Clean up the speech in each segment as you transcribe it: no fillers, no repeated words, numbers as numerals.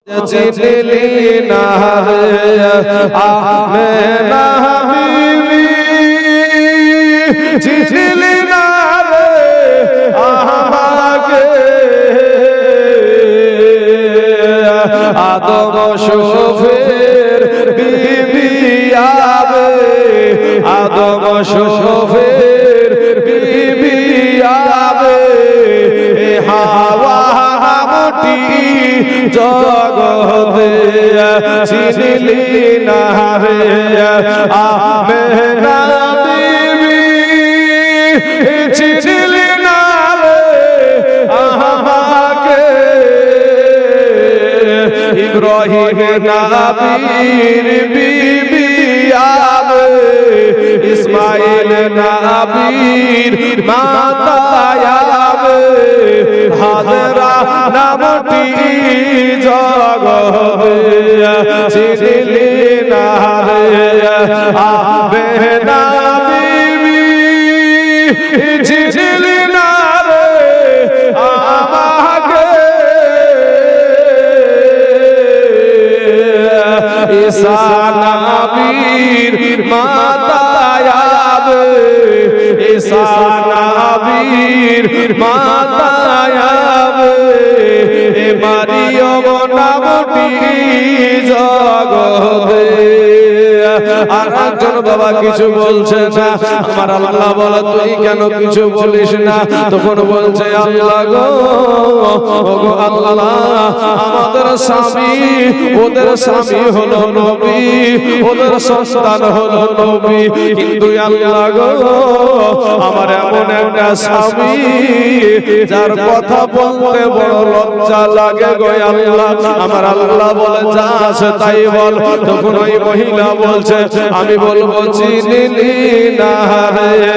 চিনলি না আমেনা বিবি চিনলি না আমাকে আদম শফের বিবি আবে আদম শফের বিবি আবে হাওয়া নামটি জগতে চিনলি না রে আমেনা বিবি চিনলি না রে আমাকে ইব্রাহিম নবীর বিবি আবে ইসমাইল নবীর মাতা আবে হাজরা নামটি জগতে চিনলি না রে আমেনা বিবি চিনলি না রে আমাকে ঈসা নবীর মাতা আবে ঈসা নবীর মাতা আবে মারিয়ম নামটি জগতে আর একজন বাবা কিছু বলছে না আমার আল্লাহ বলে তুই কেন কিছু বলিস না তখন বলছে আল্লাহ গো ওগো আল্লাহ আমাদের স্বামী ওদের স্বামী হলো নবী ওদের সন্তান হলো নবী কিন্তু আল্লাহ গো আমার এমন একটা স্বামী যার কথা বলতে বড় লজ্জা লাগে গো আল্লাহ আমার আল্লাহ বলে যা আছে তাই বল তখন ওই মহিলা বলছে আমি বলবো চিনলি না রে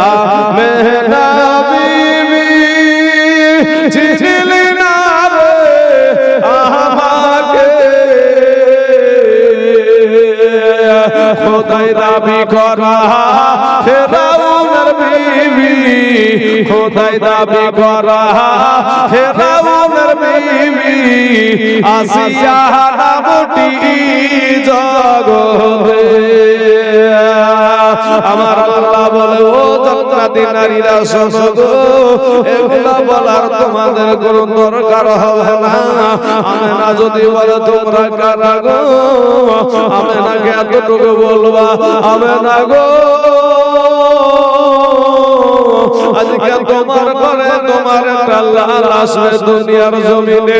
আমেনা বিবি চিনলি না রে আমাকে খোদাই দাবি করা ফেরাউনের বিবি খোদাই দাবি করা ফেরাউনের বিবি আসিয়া নামটি জগতে আমার আল্লাহ বলে ও জান্নাতি নারীরা শোনো গো এগুলা বলার তোমাদের কোনো দরকার হবে না আমেনা যদি বলে তোমরা কারা গো আমেনাকে এতটুকু বলবা আমেনা গো আজকে তোমার ঘরে তোমার একটা লাল আসবে দুনিয়ার জমিনে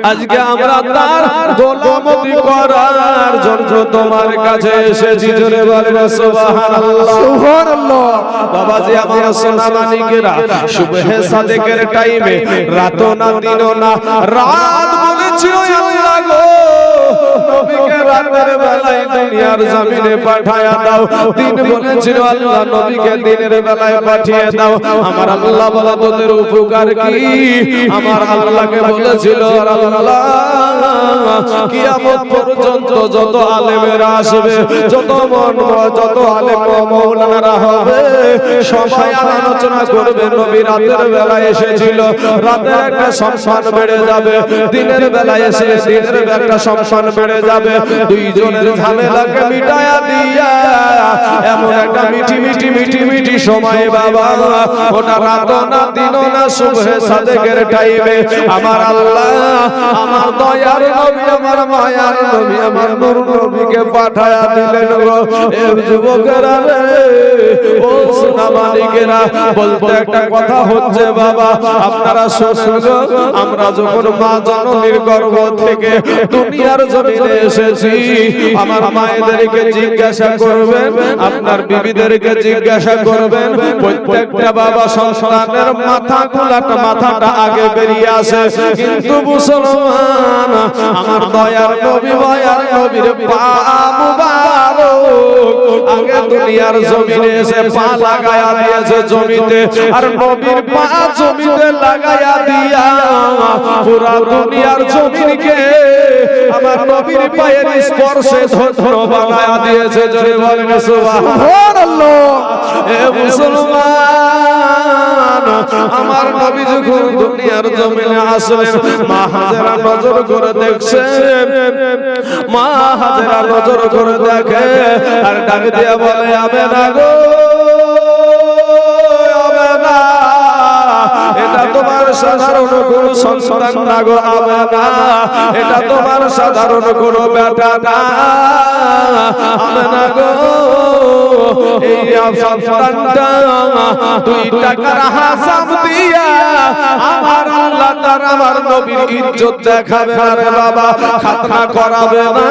আজকে আমরা তার গোলামতি করার জন্য তোমার কাছে এসেছি জোরে বলেন সুবহানাল্লাহ সুবহানাল্লাহ বাবাজি আমার সোনা মানিকেরা সুবহে সাদেকের টাইমে রাত না দিন না রাত বলেছিল আল্লাহ গো নবীকে রাতের বেলায় দুনিয়ার জমিনে পাঠায়া দাও দিন বলেছিল আল্লাহ নবীকে দিনের বেলায় পাঠিয়ে দাও আমার আল্লাহ বলা তোদের উপকার কি আমার আল্লাহকে বলেছিল আল্লাহ কিয়ামত পর্যন্ত যত আলেমেরা আসবে যত আলেম মাওলানারা হবে সবাই আলোচনা করবে নবী রাতের বেলায় এসেছিল রাতের একটা সম্মান বেড়ে যাবে দিনের বেলায় এসে দিনের একটা সম্মান বেড়ে যাবে দুইজনের ঝামেলাকে মিটায়া দিয়া এমন একটা মিঠি মিঠি মিঠি মিঠি সময় বাবা ওটা রাত না দিন না সুবহে সাদেকের টাইমে আমার আল্লাহ আমার দয়ার নবী আমার মায়ার নবী আমার নূর নবীকে পাঠায়া দিলেন গো এ যুবকেরা রে ও সোনা মানিকেরা বলতে একটা কথা হচ্ছে বাবা আপনারা শুনুন আমরা যখন মা জননীর গর্ভ থেকে দুনিয়ার জমিনে এসেছি আমার মায়েদেরকে জিজ্ঞাসা করবেন আপনার বিবিদেরকে জিজ্ঞাসা করবেন প্রত্যেকটা বাবা সন্তানের মাথাটা আগে বেরিয়ে আসে কিন্তু মুসলমান আমার দয়ার নবী মায়ার নবীর পা মুবারক আগে দুনিয়ার জমিনে এসে পা লাগায়া দিয়েছে জমিতে আর নবীর পা জমিতে লাগায়া দিয়া পুরা দুনিয়ার জমিনকে আমার নবীর পায়ের স্পর্শে ধন্য বানায়া দিয়েছে জোরে বলেন সুবহানাল্লাহ এ মুসলমান আমার নবী যখন দুনিয়ার জমিনে আসলেন মা হাজেরা নজর করে দেখছে মা হাজেরা নজর করে দেখে আর ডাক দিয়ে বলে আমেনা গো আমেনা এটা তোমার সাধারণ কোন সন্তান না গো আমেনা এটা তোমার সাধারণ কোন বেটা না আমেনা গো এই সন্তানটা 2 টাকার হাসাম দিয়া আমার আল্লাহ তার আমার নবীর ইজ্জত দেখাবে না রে বাবা খাতনা করাবে না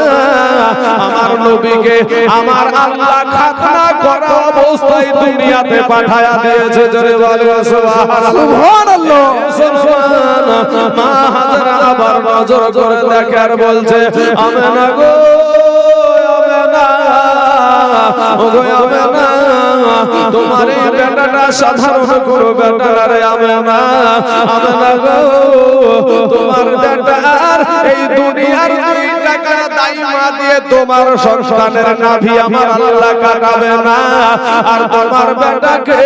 আমার নবীকে আমার আল্লাহ খাতনা করা অবস্থায় দুনিয়াতে পাঠায়া দিয়েছে জোরে বলে সুবহানাল্লাহ সুবহানাল্লাহ মা হাজরা আবার নজর করে দেখে আর বলছে আমেনা গো আমেনা ও গো আমেনা তোমার এই বেটাটা সাধারণ কোন বেটা রে আমেনা আমেনা গো তোমার বেটার এই দুনিয়ার 2 টাকা দাইমা দিয়ে তোমার সন্তানের নাভি আমার আল্লাহ কাটাবে না আর তোমার বেটাকে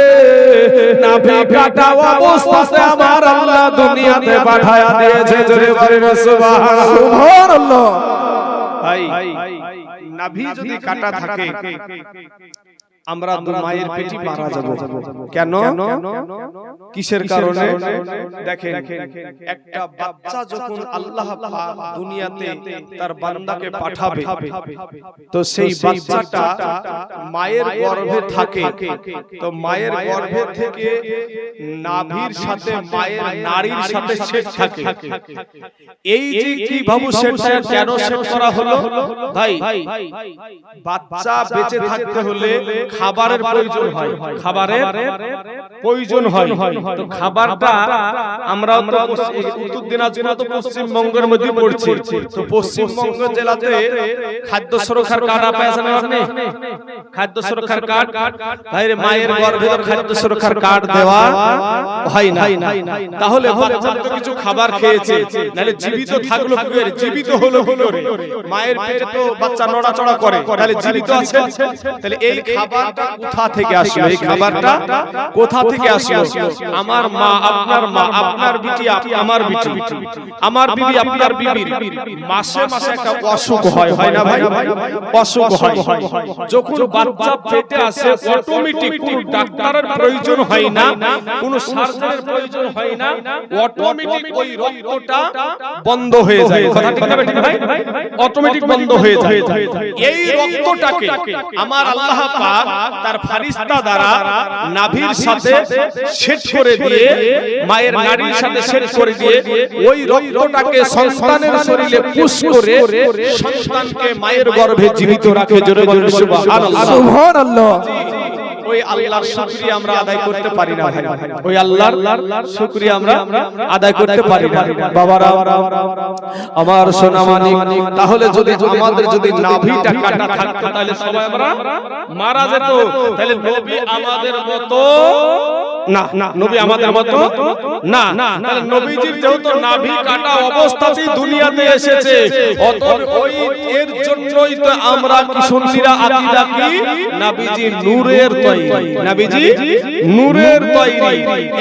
নাভি কাটা অবস্থাতে আমার আল্লাহ দুনিয়াতে পাঠায়া দিয়েছে জোরে বলে সুবহানাল্লাহ ভাই নাভি যদি কাটা থাকে আমরা মায়ের পেটে মারা যাব কেন কিসের কারণে দেখেন একটা বাচ্চা যখন আল্লাহ পাক দুনিয়াতে তার বান্দাকে পাঠাবে তো সেই বাচ্চাটা মায়ের গর্ভে থাকে তো মায়ের গর্ভে থেকে নাভির সাথে মায়ের নাড়ির সাথে সেট থাকে এই যে কি বাবু সেটটা কেন সেট করা হলো ভাই বাচ্চা বেঁচে থাকতে হলে খাবারের প্রয়োজন হয় খাবারের প্রয়োজন হয় তো খাবারটা আমরা তো উত্তর দিনাজপুর তো পশ্চিমবঙ্গের মধ্যে পড়ছি তো পশ্চিমবঙ্গ জেলাতে খাদ্য সুরক্ষার কার্ড পেয়েছেন আপনি খাদ্য সুরক্ষার কার্ড ভাইরে মায়ের গর্ভে খাদ্য সুরক্ষার কার্ড দেওয়া হয় না তাহলে বাচ্চা তো কিছু খাবার খেয়েছে নালে জীবিত থাকলো কি করে জীবিত হলো কি করে মায়ের পেটে তো বাচ্চা নড়াচড়া করে তাহলে জীবিত আছে তাহলে এই খাবার কোথা থেকে আসলো এই খাবারটা কোথা থেকে আসলো আমার মা আপনার বিটি আমার বিটি আমার বিবি আপনার বিবির মাসে মাসে একটা অসুখ হয় না ভাই অসুখ হয় যখন বাচ্চা পেটে আসে অটোমেটিক কোনো ডাক্তারের প্রয়োজন হয় না কোনো সার্জনের প্রয়োজন হয় না অটোমেটিক ওই রক্তটা বন্ধ হয়ে যায় কথা ঠিক না ঠিক ভাই অটোমেটিক বন্ধ হয়ে যায় এই রক্তটাকে আমার আল্লাহ পাক তার ফেরেশতা দ্বারা নাভির সাথে সেট করে দিয়ে মায়ের নাড়ির সাথে সেট করে দিয়ে ওই রক্তটাকে সন্তানের শরীরে পুশ করে সন্তানকে মায়ের গর্ভে জীবিত রাখে জোরে বলে সুবহানাল্লাহ সুবহানাল্লাহ ওই আল্লাহর শুকরিয়া আমরা আদায় করতে পারি না ভাই ওই আল্লাহর শুকরিয়া আমরা আদায় করতে পারি না বাবারা আমার সোনা মানিক তাহলে যদি আমাদের যদি নাভিটা কাটা থাকতো তাহলে সবাই আমরা মারা যেত তাহলে নবী আমাদের মতো না নবী আমাদের মতো না তাহলে নবীজির যেহেতু নাভি কাটা অবস্থাতেই দুনিয়াতে এসেছে অতএব ওই এর জন্যই তো আমরা কি সুন্নিরা আকীদা কি নবীজি নূরের তৈরি নবীজি নূরের তৈরি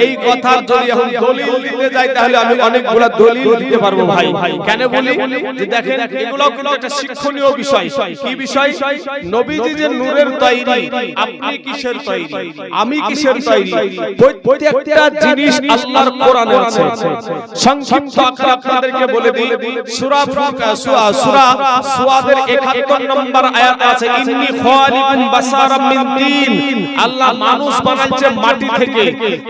এই কথার যদি এখন দলিল দিতে যাই তাহলে আমি অনেকগুলা দলিল দিতে পারবো ভাই কেন বলি যে দেখেন এগুলো কিন্তু একটা শিক্ষণীয় বিষয় কি বিষয় নবীজি যে নূরের তৈরি আপনি কিসের তৈরি আমি কিসের তৈরি প্রত্যেকটা জিনিস আল্লাহর কোরআনে আছে সংক্ষিপ্ত আকারে আপনাদেরকে বলে দিই সূরা সুয়াদের 71 নম্বর আয়াত আছে ইন্নী খালিকুম বাশারাম মিন তিন আল্লাহ মানুষ বানাইছে মাটি থেকে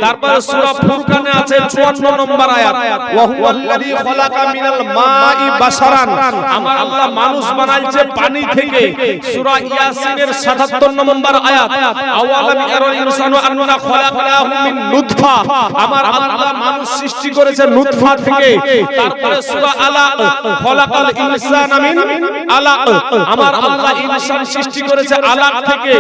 তারপরে সূরা ফুরকানে আছে 54 নম্বর আয়াত ওয়া হুয়াল্লাযী খালাকা মিনাল মাই বাশারান আমার আল্লাহ মানুষ বানাইছে পানি থেকে সূরা ইয়াসিনের 77 নম্বর আয়াত আওয়ালাম ইয়ারাল ইনসানু আন্না খালাকনাহু মিন নুতফা আমার আল্লাহ মানুষ সৃষ্টি করেছে নুতফা থেকে তারপরে সূরা আলাক খালাকাল ইনসানা মিন আলাক আমার আল্লাহ ইনসান সৃষ্টি করেছে আলাক থেকে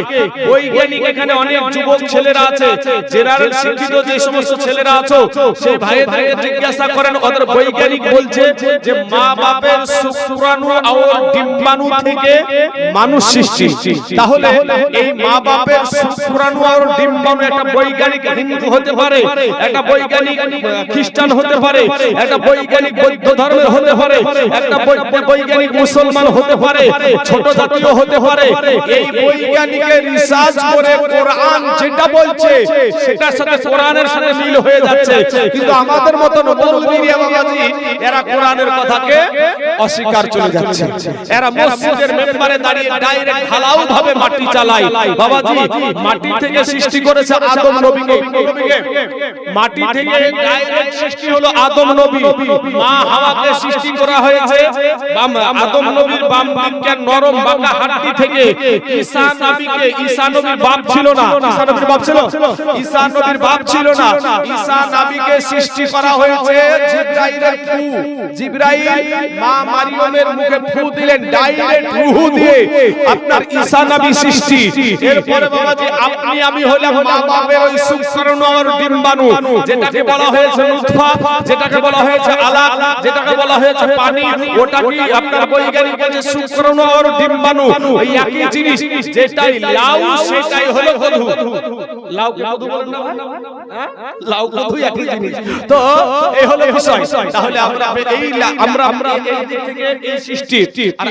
বৈজ্ঞানিক এখানে অনেক যুবক ছেলেরা আছে, জেনারেল শিক্ষিত যে সমস্ত ছেলেরা আছো, সেই ভাইদেরকে জিজ্ঞাসা করেন, ওদের বৈজ্ঞানিক বলছে যে মা বাপের শুক্রাণু আর ডিম্বাণু থেকে মানুষ সৃষ্টি। তাহলে এই মা বাপের শুক্রাণু আর ডিম্বাণু একটা বৈজ্ঞানিক হিন্দু হতে পারে, একটা বৈজ্ঞানিক খ্রিস্টান হতে পারে, একটা বৈজ্ঞানিক বৌদ্ধ ধর্মের হতে পারে, একটা বৈজ্ঞানিক মুসলমান হতে পারে, ছোট জাতীয় হতে পারে। এই বৈজ্ঞানিকের রিসার্চ করে কোরআন যেটা বলছে সেটার সাথে কোরআনের সাথে মিল হয়ে যাচ্ছে, কিন্তু আমাদের মতন মৌলবীরা বাবাজি এরা কোরআনের কথাকে অস্বীকার চলে যাচ্ছে। এরা মসজিদের মেম্বারে দাঁড়িয়ে ডাইরেক্ট ঢালাও ভাবে মাটি চালায়। বাবাজি মাটি থেকে সৃষ্টি করেছে আদম নবীকে, মাটি থেকে ডাইরেক্ট সৃষ্টি হলো আদম নবী। মা হাওয়াকে সৃষ্টি করা হয়েছে আদম নবীর বাম দিকের নরম বাঁকা হাড্ডি থেকে। ঈসা নবীকে, ঈসা নবীর বাপ ছিল না, ঈসা নবীর বাপ ছিল, ঈসা নবীর বাপ ছিল না, ঈসা নবীকে সৃষ্টি করা হয়েছে জিবরাইলের ফু। জিবরাইল মা মারিয়মের মুখে ফু দিলেন, ডাইরেক্ট রূহ দিয়ে আপনার ঈসা নবী সৃষ্টি। এরপরে বাবাজি আপনি আমি হলাম মা বাপের ওই শুক্রাণু আর ডিম্বাণু, যেটাকে বলা হয়েছে নুতফা, যেটাকে বলা হয়েছে আলাক, যেটাকে বলা হয়েছে পানি, ওটা কি আপনার বৈজ্ঞানিক বলছে শুক্রাণু আর ডিম্বাণু এই একই জিনিস। যেটাই লাউ সেটাই হলো কদু। লাউ কদু বলেন না ভাই, হ্যাঁ লাউ কদু একই জিনিস। তো এই হলো বিষয়। তাহলে আমরা এই দিক থেকে এই সৃষ্টি। আর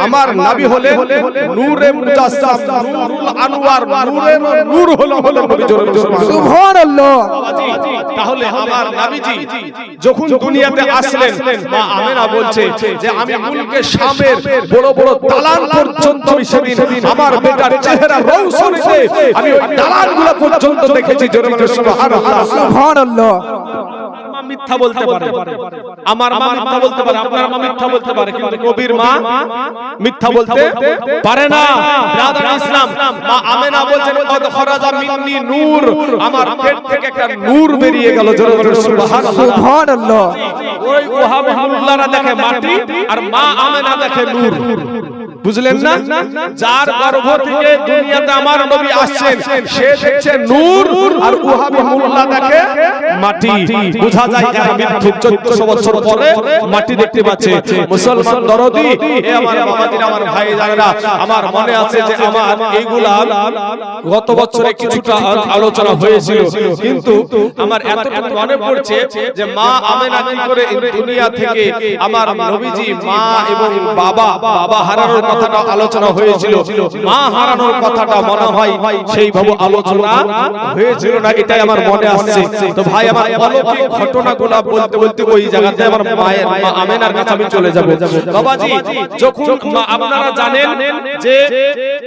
আমার নবী হলেন নূরে মুজাসসাম, নূরুল আনওয়ার, নূরের নূর হলো নবী। সুবহানাল্লাহ। তাহলে আমার নবীজি যখন দুনিয়াতে আসলেন, মা আমেনা বলছে যে আমি মুলকে শামের বড় বড় দালান পর্যন্ত সেদিন আমার বেটার চেহারা রৌশনীতে আমি ওই দালানগুলো পর্যন্ত দেখেছি। জোরে বলে সুবহানাল্লাহ। সুবহানাল্লাহ। মিথ্যা বলতে পারে, আমার মা মিথ্যা বলতে পারে, আপনার মা মিথ্যা বলতে পারে, কিন্তু নবীর মা মিথ্যা বলতে পারে না। ব্রাদার ইসলাম, মা আমেনা বলছেন কদ খরাজা মিন্নি নূর, আমার পেট থেকে একটা নূর বেরিয়ে গেল। জোরে বলে সুবহানাল্লাহ। ওই ওয়াহাবি মোল্লারা দেখে মাটি আর মা আমেনা দেখে নূর। বুঝলেন না? যার গর্ভ থেকে দুনিয়াতে আমার নবী আসছেন সে দেখছে নূর, আর ওয়াহাবি মোল্লা দেখে মাটি। বোঝা যায় যারা মৃত্যুর 1400 বছর পরে মাটি দেখতে পাচ্ছে। মুসলমান দরদি, এ আমার বাবাজিরা, আমার ভাই জানেরা, আমার মনে আছে যে আমার এইগুলা গত বছরে কিছুটা আলোচনা হয়েছিল, কিন্তু আমার এতটুকু মনে পড়ছে যে মা আমেনা কি করে দুনিয়া থেকে আমার নবীজি মা এবং বাবা হারানোর কথাটা আলোচনা হয়েছিল। মা হারানোর কথাটা মনে হয় সেইভাবে আলোচনা হয়েছিল না, এটাই আমার মনে আসছে। তো ভাই আমার অলৌকিক ঘটনাগুলো বলতে বলতে ওই জায়গাতে আমার মায়ের মা আমেনার কাছে আমি চলে যাব। বাবাজি যখন আপনারা জানেন যে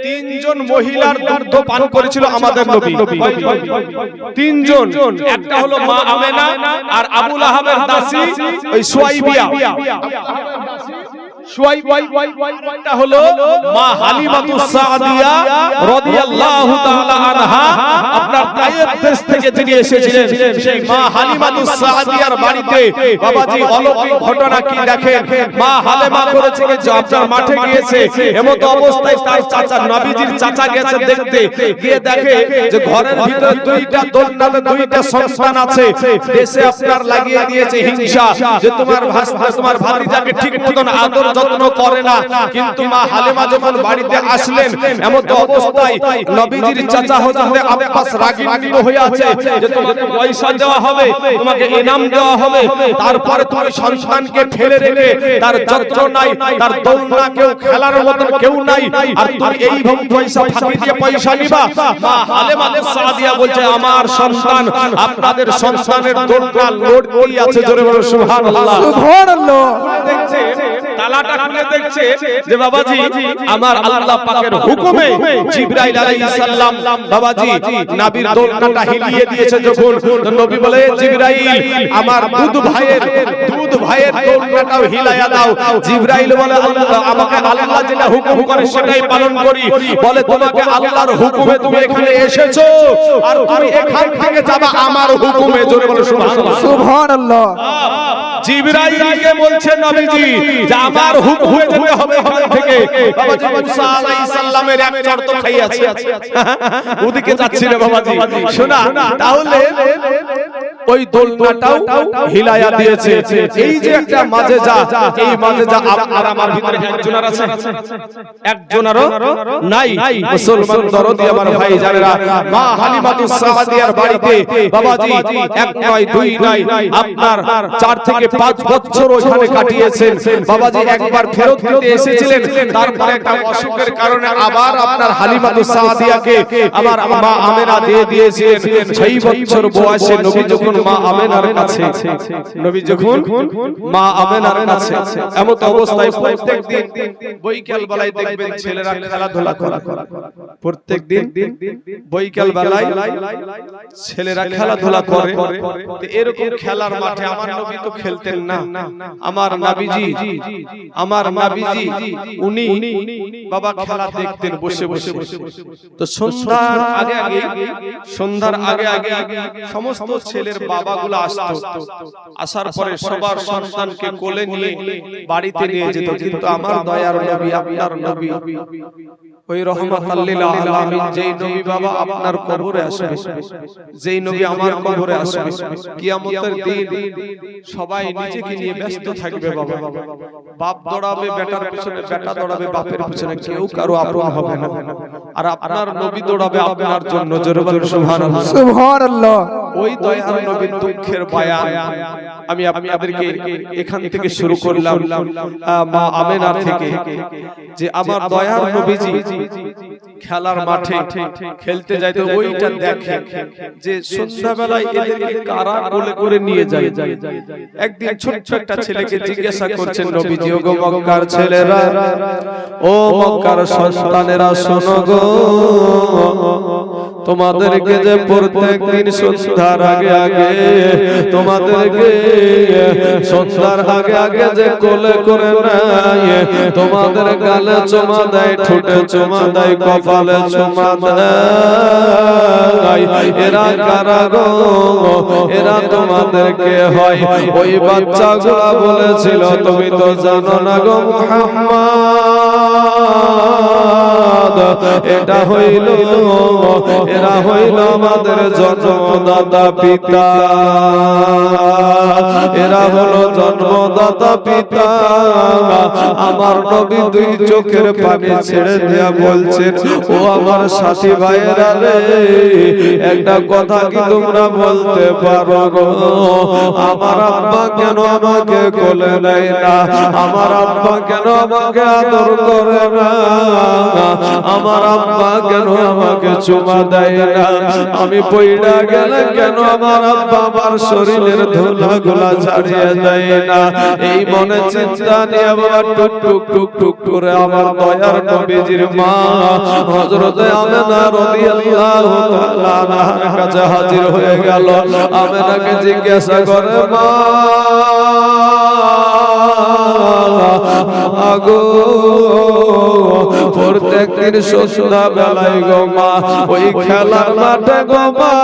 তিনজন মহিলার দুধ পান করেছিল আমাদের নবী, তিনজন, একটা হলো মা আমেনা, আর আবু লাহাবের দাসী ওই সুয়াইবিয়া, সুয়াইবিয়া হলো মা হালিমাতুস সাদিয়া রাদিয়াল্লাহু তাআলা আনহা। আপনার তায়েব দেশ থেকে যিনি এসেছিলেন সেই মা হালিমাতুস সাদিয়ার বাড়িতে বাবাজি অলৌকিক ঘটনা কি দেখেন। মা হালিমা করেছে যে আপনার মাঠে গিয়েছে, এমত অবস্থায় তার চাচা নবীজির চাচা গেছে দেখতে, গিয়ে দেখে যে ঘরের ভিতরে দুইটা দোলনাতে দুইটা সন্তান আছে। দেশে আপনার লাগিয়ে দিয়েছে হিংসা যে তোমার ভাতিজাকে ঠিক মতন আদর যত্ন করে না। কিন্তু মা হালিমা যখন বাড়িতে আসলেন এমত অবস্থায় নবীজির চাচা হযরত আব্বাস রাগিত হয়ে আছে যে তোমাকে পয়সা দেওয়া হবে, তোমাকে ইনাম দেওয়া হবে, তারপরে তুমি সন্তানকে ফেলে রেখে তার যত্ন নাই, তার দোলনা কেউ খেলার মতন কেউ নাই, আর তুমি এইভাবে পয়সা ফাঁকি দিয়ে পয়সা নিবা। মা হালিমা সাদিয়া বলছে আমার সন্তান আপনাদের সন্তানের দোলনা লোড দিয়ে আছে। জোরে বলো সুবহানাল্লাহ। সুবহানাল্লাহ। দেখছে তালাটা খুলে দেখছে যে বাবাজি আমার আল্লাহ পাকের হুকুমে জিবরাইল আলাইহিস সালাম বাবাজি নবীর দোলনাটা হিলিয়ে দিয়েছে। যখন নবী বলে জিবরাইল আমার দুধ ভাইয়ের দোলনাটাও হিলায়া দাও। জিবরাইল বলে আমাকে আল্লাহ যেটা হুকুম করে সেটাই পালন করি। বলে তোমাকে আল্লাহর হুকুমে তুমি এখানে এসেছো, আর তুমি এখান থেকে যাবে আমার হুকুমে। জোরে বলো সুবহানাল্লাহ। সুবহানাল্লাহ। জিবরাইলকে বলছে নবীজি যে আমার হুকুম হয়ে যেতে হবে এখান থেকে। বাবাজি মুসা আলাইহিস সালামের এক চড় তো খাইয়াছে, ওদিকে যাচ্ছি রে বাবাজি। শোনা, তাহলে ওই দোলনাটাও হিলায়া দিয়েছে। এই যে একটা মাজেজা, এই মাজেজা আপনার আমার ভিতরে একজনের আছে? একজনেরও নাই। মুসলমান দরদি আমার ভাই জানেরা, মা হালিমাতুস সাদিয়ার বাড়িতে বাবাজি এক নয় দুই নয় আপনার 4 থেকে 5 বছর ওখানে কাটিয়েছেন। বাবাজি একবার ফেরত দিতে এসেছিলেন, তারপরে একটা অসুখের কারণে আবার আপনার হালিমাতুস সাদিয়াকে আমার মা আমেনা দিয়ে দিয়েছিলেন। 6 বছর বয়সে নবী যখন মা আমেনার কাছে, নবী যখন মা আমেনার কাছে, এমন অবস্থায় প্রত্যেকদিন বৈকাল বেলায় দেখবেন ছেলেরা খেলাধুলা করে। প্রত্যেকদিন বৈকাল বেলায় ছেলেরা খেলাধুলা করে। তো এরকম খেলার মাঠে আমার নবী তো খেলতেন না। আমার নবীজি উনি বাবা খেলা দেখতেন বসে বসে। তো সন্ধ্যার আগে আগে সমস্ত ছেলের বাবাগুলো আসতো। আসার পরে সবার সন্তানকে কোলে নিয়ে বাড়িতে নিয়ে যেত। কিন্তু আমার দয়ার নবী, আপনার নবী, ওই রহমাতাল লিল আলামিন, যেই নবী বাবা আপনার কবরে আসবে, যেই নবী আমার কবরে আসবে, কিয়ামতের দিন সবাই নিজেকে নিয়ে ব্যস্ত থাকবে। বাবা, বাপ দৌড়াবে বেটার পিছনে, বেটা দৌড়াবে বাপের পিছনে, কেউ কারো আপন হবে না। আর আপনার নবী দৌড়াবে আপনার জন্য। জোরে বলুন সুবহানাল্লাহ, সুবহানাল্লাহ। ওই দয়ার নবীর দুঃখের বয়ান আমি আপনাদেরকে এখান থেকে শুরু করলাম, মা আমেনার থেকে, যে আমার দয়ার নবীজি খেলার মাঠে খেলতে যাইতো। ওইটা দেখে যে সন্ধ্যাবেলায় এদেরকে কারা কোলে করে নিয়ে যায়। একদিন ছোট্ট একটা ছেলেকে জিজ্ঞাসা করছেন নবীজি, ওগো মক্কার ছেলেরা, ও মক্কার সন্তানেরা, শোনো গো, তোমাদেরকে যে প্রত্যেকদিন সন্ধ্যার আগে আগে, তোমাদেরকে সন্ধ্যার আগে আগে যে কোলে করে নেয়, তোমাদের গালে চুমা দেয়, ঠোঁটে চুমা দেয়, কপালে চুমা দেয়, এরা কারা গো? এরা তোমাদেরকে হয় ওই বাচ্চাগুলা বলেছিল, তুমি তো জানো না গো মুহাম্মদ, এটা হইল, এরা হইল আমাদের জন্মদাতা পিতা, এরা হলো জন্মদাতা পিতা। আমার নবী দুই চোখের পানি ছেড়ে দিয়া বলছেন, ও আমার সাথী ভাইয়েরা রে, একটা কথা কি তোমরা বলতে পারো গো? আমার আব্বা কেন আমাকে কোলে নেয় না? আমার আব্বা কেন আমাকে আদর করে না? আমার আব্বা কেন আমাকে চুমা দেয় না? আমি পইড়া গেলে কেন আমার আব্বা আমার শরীরের ধুলাগুলা ঝাড়িয়ে দেয় না? এই মনে চিন্তা নিয়ে আমার টুক টুক টুক টুক করে আমার দয়ার নবীজির মা হযরতে আমেনা রাদিয়াল্লাহু তাআলা আনহার কাছে হাজির হয়ে গেল। আমেনাকে জিজ্ঞাসা করে, মা আগো, প্রত্যেকদিন সন্ধ্যা বেলায় গো মা, ওই খেলার মাঠে গো মা,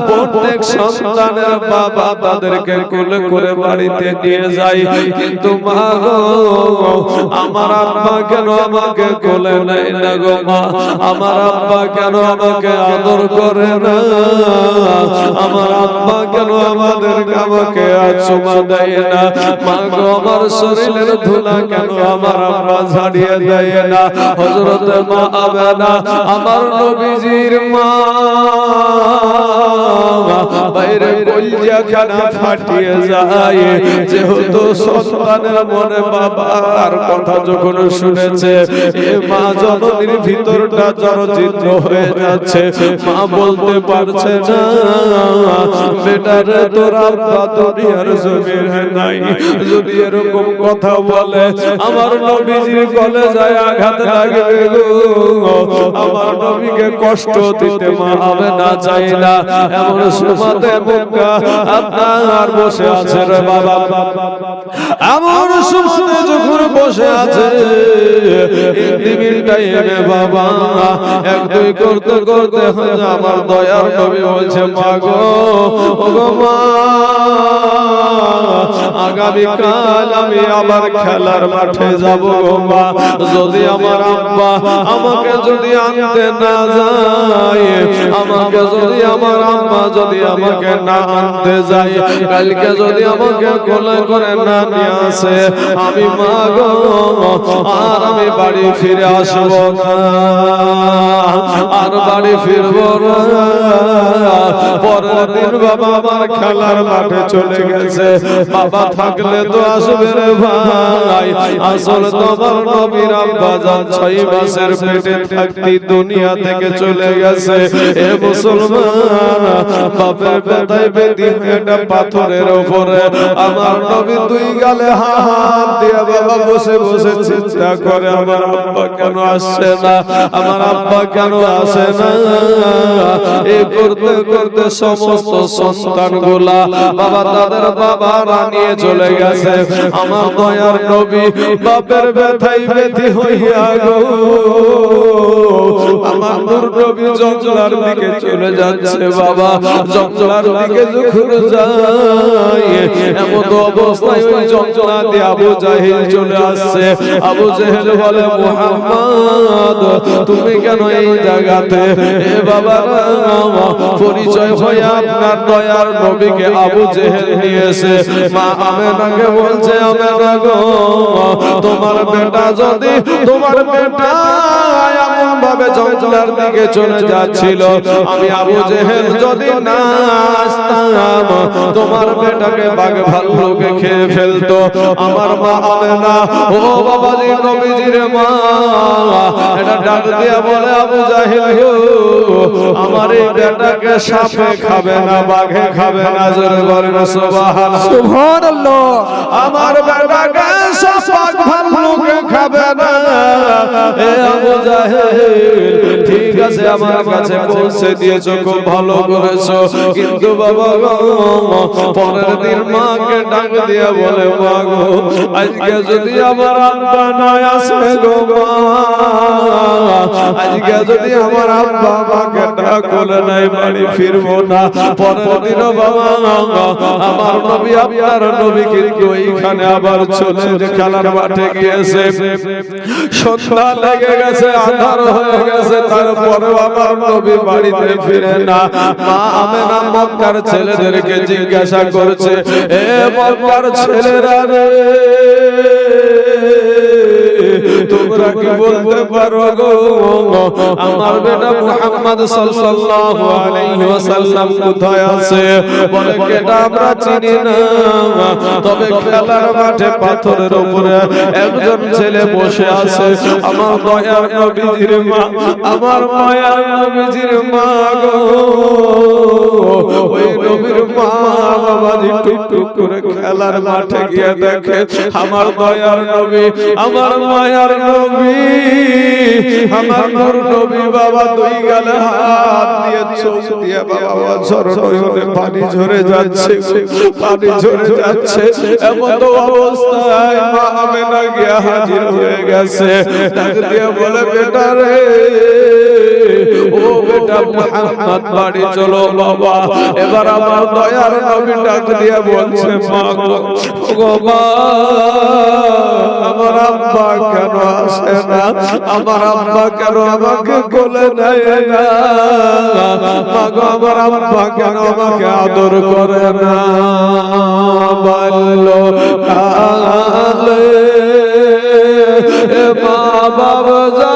প্রত্যেক সন্তানের বাবা তাদেরকে কোলে করে বাড়িতে নিয়ে যায়, কিন্তু মা গো, আমার আব্বা কেন আমাকে কোলে নেয় না গো মা? আমার আব্বা কেন আমাকে আদর করে না? আমার আব্বা কেন আমাকে চুমা দেয় না? মা গো, আমার শরীরের ধুলা কেন আমার আব্বা ঝাড়িয়ে দেয় না? হযরত মা আমেনা আমার নবীজির মা বাইরে কলিজা খানা ফাটিয়ে যায়, যেহেতু সন্তানের মনে বাবার কথা যখন শুনেছে, এ মা জননীর ভিতরটা জড়চিত্র হয়ে যাচ্ছে। মা বলতে পারছে না, বেটারে তোর আব্বা দুনিয়ার জমিনে নাই। যদি এরকম কথা বলে আমার নবীজির কলেজায় আঘাত লাগবে গো। আমার নবীকে কষ্ট দিতে মা আমেনা চাই না। এমন সময়তে মুক্কা আপনার বসে আছে রে বাবা, এমন সময়তে যখন বসে আছে ইন্দিমির টাইমে বাবা এক দুই করতে করতে আমার দয়ার নবী বলছে মা গো ও গো মা আগামীকাল আমি আবার খেলার মাঠে যাব গো মা যদি আমার আব্বা আমাকে যদি আনতে না যায় আমাকে যদি আমার আম্মা যদি আমাকে না আনতে যায় কালকে যদি আমাকে কোলে করে না নিয়ে আসে আমি মা গো আর আমি বাড়ি ফিরে আসব না আর বাড়ি ফিরবো না পরের দিন বাবা আমার খেলার মাঠে চলে গেছে বাবা থাকলে তো আসবে রে ভাই আসলে তোমার নবীর আব্বা জান 6 মাসের পেটে থাকতে দুনিয়া থেকে চলে গেছে এ মুসলমান বাপের বেতায় বেদি একটা পাথরের উপরে আমার নবী দুই গালে হাত দিয়ে বাবা বসে বসে চিন্তা করে আমার আব্বা কেন আসছে না আমার আব্বা কেন আসে না এই করতে করতে সমস্ত সন্তানগুলা বাবা তাদের বাবারা নিয়ে চলে গেছে আমার দয়ার নবী বাপের ব্যথায় ব্যথি হইয়া গো আমার নূর নবী জঞ্জালার দিকে চলে যাচ্ছে বাবা জঞ্জালার দিকে যখন যায় এমন অবস্থায় ওই জঞ্জালাতে আবু জাহেল চলে আসছে আবু জাহেল বলে মুহাম্মদ তুমি কেন এই জায়গাতে এ বাবারা পরিচয় হয়ে আপনার দয়ার নবীকে আবু জেহেল নিয়েছে মা আমেনাকে বলছে আমেনা গো তোমার বেটা যদি তোমার বেটা এমন ভাবে জঞ্জালার দিকে চলে যাচ্ছিল আমি আবু জেহেল যদি না আসতাম তোমার বেটাকে বাঘ ভাল্লুকে খেয়ে ফেলতো আমার মা আমেনা ও বাবাজি নবীজির মা এটা ডাক দিয়া বলে আবু জাহেল গো আমার এই বেটাকে সাপে খাবে না বাঘে খাবে না জোরে বলেন সুবহানাল্লাহ আমার বেটাকে সাপ বাঘ ভাল্লুকে খাবে না এ আবু জাহেল ঠিক আছে আমার কাছে পৌঁছে দিয়েছো খুব ভালো করেছো কিন্তু বাবা গো পরের দিন মাকে ডাক দিয়া বলে মা গো আজকে যদি আমার আব্বা না আসে গো মা আজকে যদি আমার আব্বা আমাকে ডাক বলে নাই বাড়ি ফিরবো না পরের দিন বাবা আমার নবী আপনার নবী কিন্তু এইখানে আবার চলে যে খেলার মাঠে গিয়েছে সন্ধ্যা লেগে গেছে আঁধার হয়ে গেছে তারপরে আমার নবী বাড়িতে ফিরে না মা আমেনা মক্কার ছেলেদেরকে জিজ্ঞাসা করছে এ মক্কার ছেলেরা রে তোমরা কি বলতে পারো গো আমার বেটা মুহাম্মদ সাল্লাল্লাহু আলাইহি ওয়াসাল্লাম কোথায় আছে বলে কেটা আমরা চিনি না তবে খেলার মাঠে পাথরের উপরে একজন ছেলে বসে আছে আমার দয়ার নবীজির মা আমার মায়ার নবীজির মা গো ওই নবীর মা বাবাজি টুক টুক করে খেলার মাঠে গিয়ে দেখে আমার দয়ার নবী আমার মায়ার নবী আমার নূর নবী বাবা দুই গালে হাত দিয়ে চোখ দিয়ে বাবা ঝরঝরে পানি ঝরে যাচ্ছে পানি ঝরে যাচ্ছে এমন তো অবস্থায় মা আমেনা গিয়ে হাজির হয়ে গেছে ডাক দিয়ে বলে বেটা রে ও বেটা মুহাম্মদ বাড়ি চলো বাবা এবার আমার দয়ার নবী ডাক দিয়ে বলছে মা গো মা আমার আব্বা কেন আসে না আমার আব্বা কেন আমাকে কোলে নেয় না মা গো আমার আব্বা কেন আমাকে আদর করে না বললো কালে মা বাবা যা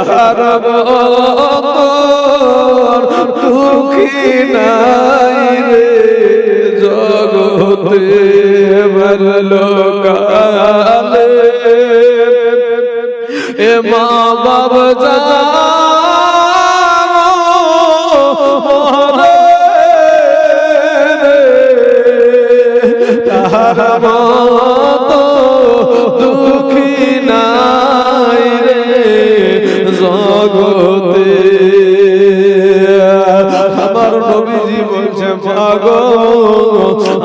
তার দুঃখী নাই রে জগতে বললো কালে এ মা বাবা যা তার মতো দুঃখী নাই রে জগতে আমার নবীজি বলছে মা গো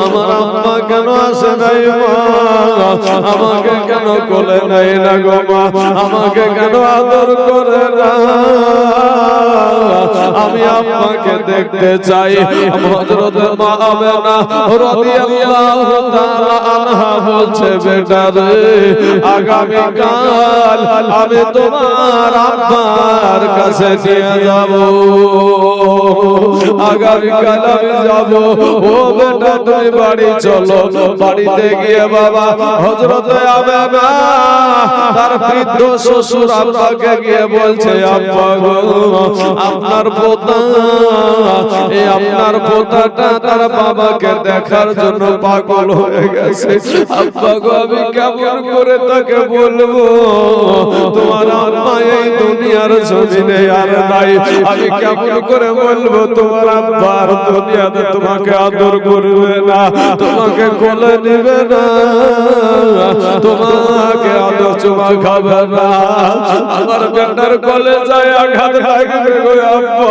আমার আম্মা কেন আসে নাই মা, আমাকে কেন কোলে নাই না গো মা, আমাকে কেন আদর করে না, আমি আম্মাকে দেখতে চাই। হযরত মা আমেনা রাদিয়াল্লাহু তাআলা আনহা বলছে বেটা রে আগামী কাল আমি তোমার আব্বার কাছে নিয়ে যাব, আগামী কাল আমি যাব। ও বেটা তুমি বাড়ি চলো। বাড়িতে গিয়ে বাবা হযরত আমেনা তার বৃদ্ধ শ্বশুর আব্বাকে গিয়ে বলছে আব্বা গো আপনার পোতা, এই আপনার পোতাটা তার বাবাকে দেখার জন্য পাগল হয়ে গেছে। আব্বা গো আমি কেমন করে তাকে বলবো তোমার আম্মা এই দুনিয়ার জমিনে আর নাই, আমি কেমন করে বলবো তোমার আব্বা আর দুনিয়াতে তোমাকে আদর করবে না, তোমাকে কোলে নেবে না, তোমাকে আদর চুমা খাবে না, আমার বেটার কোলে যায় আঘাত লাগবে গো আব্বা।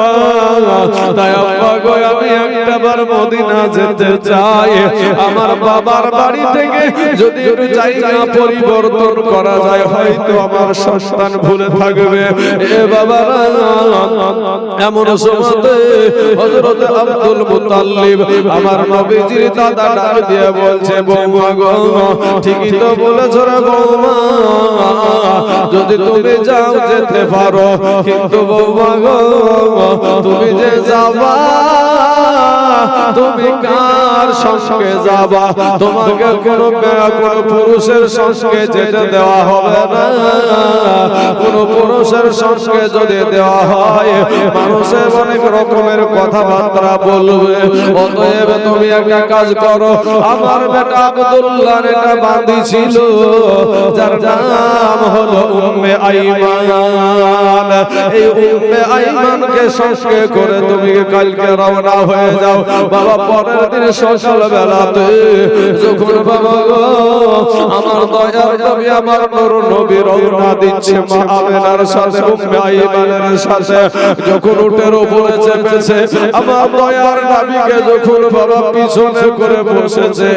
তাই আব্বা গো আমি একটাবার মদিনা যেতে চাই, আমার বাবার বাড়ি থেকে যদি একটু জায়গা পরিবর্তন করা যায় হয়তো আমার সন্তান ভুলে থাকবে। এ বাবারা এমন সময়তে হযরত আব্দুল মুতাল্লিব আমার নবীজির দাদা ডাক দিয়ে বলছে বৌমা গো ঠিকই তো বলেছো রে বৌমা, যদি তুমি যাও যেতে পারো, কিন্তু বৌমা গো তুমি যে যাবা তুমি কার সঙ্গে যাবা, তোমাকে কোন পুরুষের সঙ্গে যেতে দেওয়া হবে না, কোন পুরুষের সঙ্গে যদি দেওয়া হয় মানুষের অনেক রকমের কথাবার্তা বলবে। অতএব তুমি একটা কাজ করো, আমার বেটা আব্দুল্লাহ একটা বাঁধি ছিল যার নাম হলো উম্মে আইমান, এই উম্মে আইমানকে সঙ্গে করে তুমি কালকে রওনা হয়ে যাও। বাবা পরের দিন সকাল বেলাতে যখন বাবা গো আমার দয়ার নবী আমার নূর নবী রওনা দিচ্ছে মা আমেনার সাথে উম্মে আইমানের সাথে, যখন উটের উপরে চেপেছে আমার দয়ার নবীকে যখন বাবা পিছনে করে বসেছে,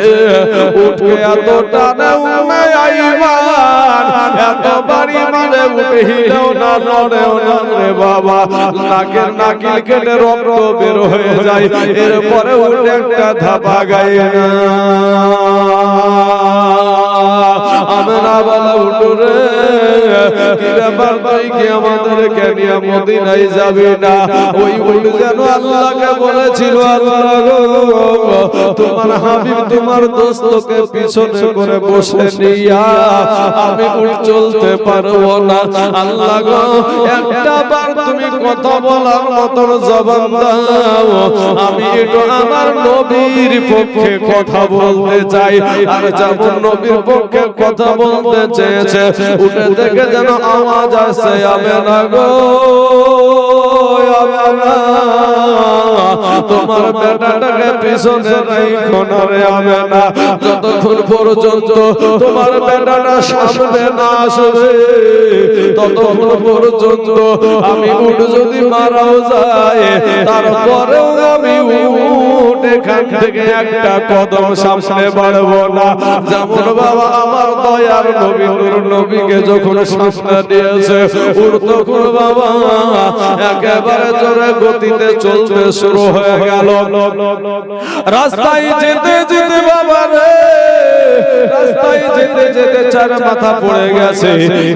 উঠে এত টানে উম্মে আইমান এত বাড়ি মানে উঠে হিলেও না নড়েও না রে বাবা, নাকের নাকিল কেটে রক্ত বের হয়ে যায়, এরপরে উঠে একটা ধাপা গায়ে না। আমেনা বলে উঠো রে কি ব্যাপার তুই কি আমাদেরকে নিয়ে মদিনায় যাবি না? ওই উট যেন আল্লাহকে বলেছিল আল্লাহ গো তোমার হাবিব তোমার দোস্তকে পিছনে করে বসে নিয়া আমি উট চলতে পারবো না, আল্লাহ গো একটা বার তুমি কথা বলার মতন জবান দাও, আমি একটু আমার নবীর পক্ষে কথা বলতে চাই। আর যেমন নবীর পক্ষে কথা বলতে চেয়েছে উঠে থেকে যেন আওয়াজ আসে আমেনা গো আমেনা তোমার বেটাটাকে পিছনে রাখো না রে আমেনা, যতক্ষণ পর্যন্ত তোমার বেটাটা সামনে না আসবে ততক্ষণ পর্যন্ত আমি উট যদি মারাও যায় তারপরেও আমি উট এখান থেকে একটা কদম সামনে বাড়বো না। যেমন বাবা আমার দয়ার নবী নূর নবীকে যখন সামনে দিয়েছে উট তখন বাবা একেবারে জোরে গতিতে চলতে শুরু হয়ে গেল। রাস্তায় যেতে যেতে বাবা রে রাস্তায় যেতে যেতে চার মাথা পড়ে গেছে,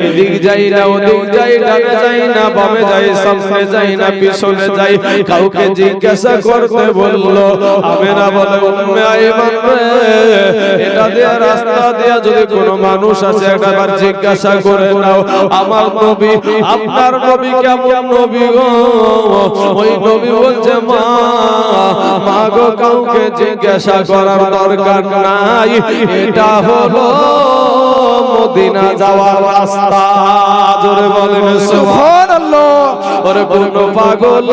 এদিক যাই না ওদিক যাই, ডানে যাই না বামে যাই, সামনে যাই না পিছনে যাই, কাউকে জিজ্ঞাসা করতে বললো। আমেনা বলে উম্মে আইমান রে এটা দিয়ে রাস্তা দিয়ে যদি কোনো মানুষ আছে একবার জিজ্ঞাসা করে নাও আমার নবী আপনার নবী কেমন নবী গো? ওই নবী বলছে মা মা গো কাউকে জিজ্ঞাসা করার দরকার নাই, এটা হলো মদিনা যাওয়ার রাস্তা। জোরে বলেন সুবহানাল্লাহ। ওরে কোন পাগল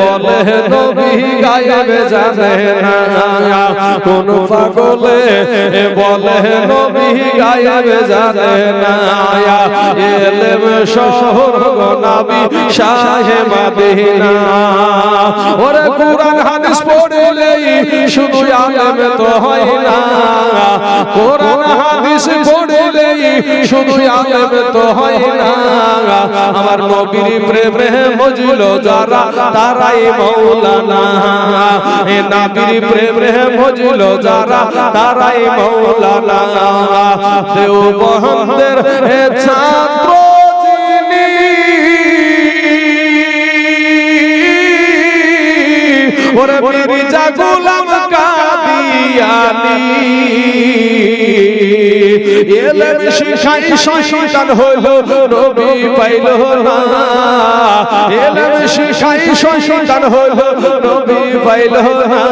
বলে নবী গায়েবে জানে না, কোন পাগল বলে নবী গায়েবে জানে না। এলেম শহর গো নবী শাহে মদিনা। ওরে কুরআন হাদিস পড়লেই শুধু আলেম তো হয় না, কোরআন হাদিস পড়লেই শুধু আলেম তো হয় না। আমার নবীর প্রেমে মজল যারা তারাই মাওলানা, এ নবীর প্রেমে মজল যারা তারাই মাওলানা। দেওবন্দের ছাত্র যিনি, ওরে মির্জা গোলাম কাদিয়ানী, এলেম শিখাই শয়তান হলো নবী পাইল না, এলেম শিখাই শয়তান হলো নবী পাইল না।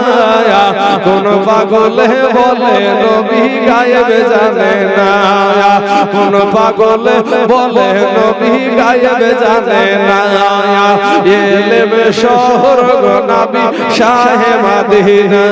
কোন পাগল বলে নবী গায়েবে জানে না, কোন পাগল বলে নবী গায়েবে জানে না। এলেম শহর গো নবী শাহে মদিনা।